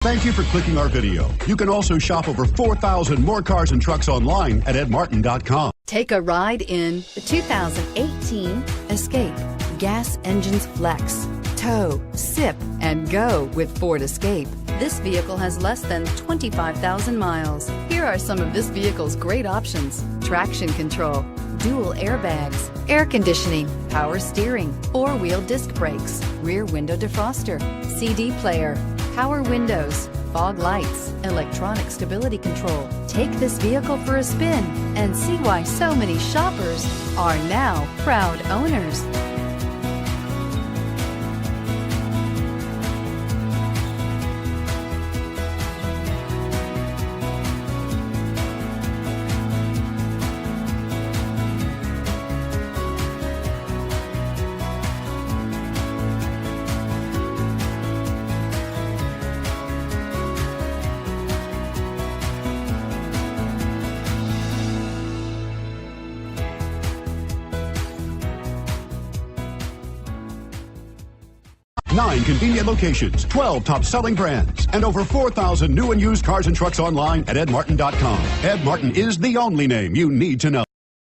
Thank you for clicking our video. You can also shop over 4,000 more cars and trucks online at edmartin.com. Take a ride in the 2018 Escape. Gas engines flex, tow, sip, and go with Ford Escape. This vehicle has less than 25,000 miles. Here are some of this vehicle's great options: traction control, dual airbags, air conditioning, power steering, four-wheel disc brakes, rear window defroster, CD player, power windows, fog lights, electronic stability control. Take this vehicle for a spin and see why so many shoppers are now proud owners. Nine convenient locations, 12 top-selling brands, and over 4,000 new and used cars and trucks online at edmartin.com. Ed Martin is the only name you need to know.